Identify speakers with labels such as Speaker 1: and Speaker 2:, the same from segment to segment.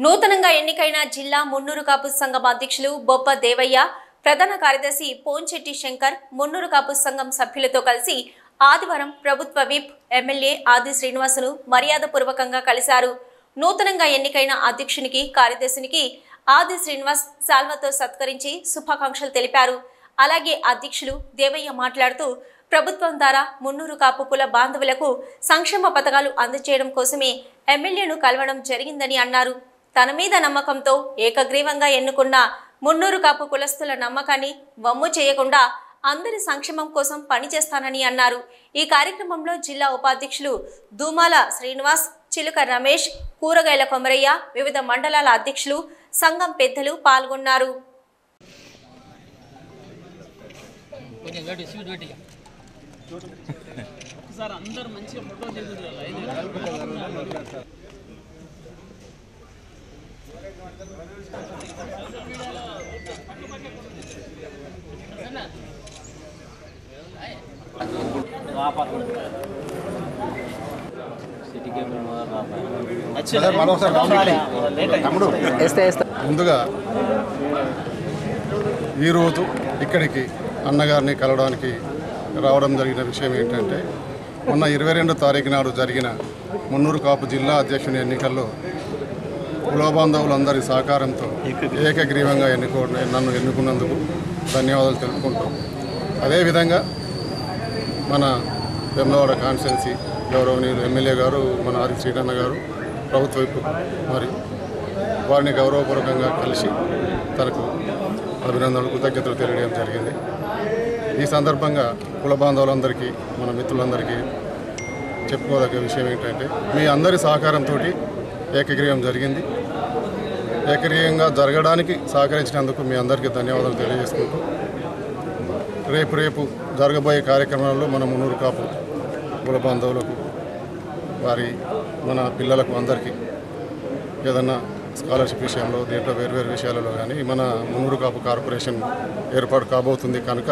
Speaker 1: నూతనంగా ఎన్నికైన జిల్లా మున్నూరు కాపు సంఘం అధ్యక్షులు బొప్ప దేవయ్య, ప్రధాన కార్యదర్శి పోంచెట్టి శంకర్, మున్నూరు కాపు సంఘం సభ్యులతో కలిసి ఆదివారం ప్రభుత్వ విప్ ఎమ్మెల్యే ఆది శ్రీనివాసును మర్యాదపూర్వకంగా కలిశారు. నూతనంగా ఎన్నికైన అధ్యక్షునికి, కార్యదర్శినికి ఆది శ్రీనివాస్ శాల్వతో సత్కరించి శుభాకాంక్షలు తెలిపారు. అలాగే అధ్యక్షులు దేవయ్య మాట్లాడుతూ ప్రభుత్వం ద్వారా మున్నూరు కాపు కుల బాంధవులకు సంక్షేమ పథకాలు అందజేయడం కోసమే ఎమ్మెల్యేను కలవడం జరిగిందని అన్నారు. తన మీద నమ్మకంతో ఏకగ్రీవంగా ఎన్నుకున్న మున్నూరు కాపు కులస్తుల నమ్మకాన్ని వమ్ము చేయకుండా అందరి సంక్షేమం కోసం పనిచేస్తానని అన్నారు. ఈ కార్యక్రమంలో జిల్లా ఉపాధ్యక్షులు దూమాల శ్రీనివాస్, చిలుక రమేష్, కూరగాయల కొమరయ్య, వివిధ మండలాల అధ్యక్షులు, సంఘం పెద్దలు పాల్గొన్నారు.
Speaker 2: ముందుగా ఈరోజు ఇక్కడికి అన్నగారిని కలవడానికి రావడం జరిగిన విషయం ఏంటంటే, మొన్న 22వ తారీఖు నాడు జరిగిన మున్నూరు కాపు జిల్లా అధ్యక్షుని ఎన్నికల్లో కులబాంధవులందరి సహకారంతో ఏకగ్రీవంగా నన్ను ఎన్నుకున్నందుకు ధన్యవాదాలు తెలుపుకుంటాం. అదేవిధంగా మన వేములవాడ కాన్స్టిట్యున్సీ గౌరవనీయులు ఎమ్మెల్యే గారు, మన ఆది శ్రీకన్న గారు, ప్రభుత్వ వైపు మరి వారిని గౌరవపూర్వకంగా కలిసి తనకు అభినందనలు, కృతజ్ఞతలు తెలియడం జరిగింది. ఈ సందర్భంగా కుల బాంధవులందరికీ, మన మిత్రులందరికీ చెప్పుకోదగ్గ విషయం ఏంటంటే, మీ అందరి సహకారంతో ఏకగ్రీవం జరిగింది. ఏకగ్రీవంగా జరగడానికి సహకరించినందుకు మీ అందరికీ ధన్యవాదాలు తెలియజేసుకుంటూ, రేపు జరగబోయే కార్యక్రమాల్లో మన మున్నూరు కాపు కుల బాంధవులకు, మన పిల్లలకు అందరికీ ఏదన్నా స్కాలర్షిప్ విషయంలో, దీంట్లో వేర్వేరు విషయాలలో కానీ మన మున్నూరు కాపు కార్పొరేషన్ ఏర్పాటు కాబోతుంది కనుక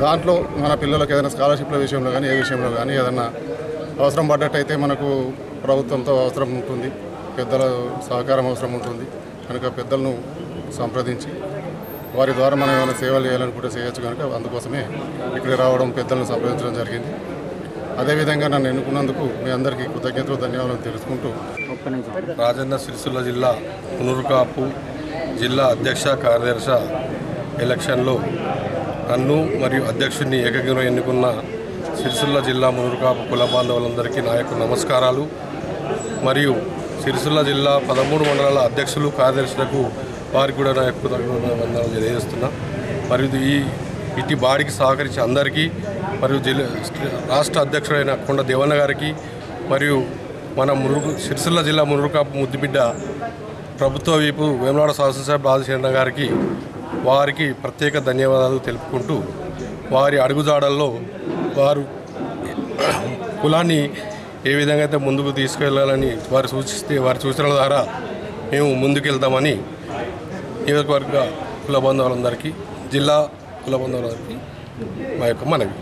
Speaker 2: దాంట్లో మన పిల్లలకు ఏదైనా స్కాలర్షిప్ల విషయంలో కానీ, ఏ విషయంలో కానీ ఏదన్నా అవసరం పడ్డట్టయితే మనకు ప్రభుత్వంతో అవసరం ఉంటుంది, పెద్దల సహకారం అవసరం ఉంటుంది కనుక పెద్దలను సంప్రదించి వారి ద్వారా మనం ఏమైనా సేవలు చేయాలనుకుంటే చేయొచ్చు కనుక అందుకోసమే ఇక్కడ రావడం, పెద్దలను సంప్రదించడం జరిగింది. అదేవిధంగా నన్ను ఎన్నుకున్నందుకు మీ అందరికీ కృతజ్ఞతలు, ధన్యవాదాలు తెలుసుకుంటూ,
Speaker 3: రాజన్న సిరిసిల్ల జిల్లా మున్నూరు కాపు జిల్లా అధ్యక్ష, కార్యదర్శి ఎలక్షన్లో నన్ను మరియు అధ్యక్షుడిని ఏకగ్రీవంగా ఎన్నుకున్న సిరిసిల్ల జిల్లా మున్నూరు కాపు కుల బాంధవులందరికీ నా యొక్క నమస్కారాలు. మరియు సిరిసిల్ల జిల్లా 13 మండలాల అధ్యక్షులు, కార్యదర్శులకు వారికి కూడా నా యొక్క వందనాలు తెలియజేస్తున్నా. మరియు ఇటు బాడీకి సహకరించి అందరికీ, మరియు రాష్ట్ర అధ్యక్షుడైన కొండ దేవన్న గారికి, మరియు మన సిరిసిల్ల జిల్లా మున్నూరు కాపు ముద్దుబిడ్డ ప్రభుత్వ వైపు వేములవాడ శాసనసభ్యులు ఆది శ్రీకన్న గారికి, వారికి ప్రత్యేక ధన్యవాదాలు తెలుపుకుంటూ, వారి అడుగుజాడల్లో వారు కులాన్ని ఏ విధంగా అయితే ముందుకు తీసుకెళ్లాలని వారు సూచిస్తే, వారి సూచనల ద్వారా మేము ముందుకెళ్తామని నియోజకవర్గ కుల బంధువులందరికీ, జిల్లా కుల బంధువులందరికీ మా యొక్క మనవి.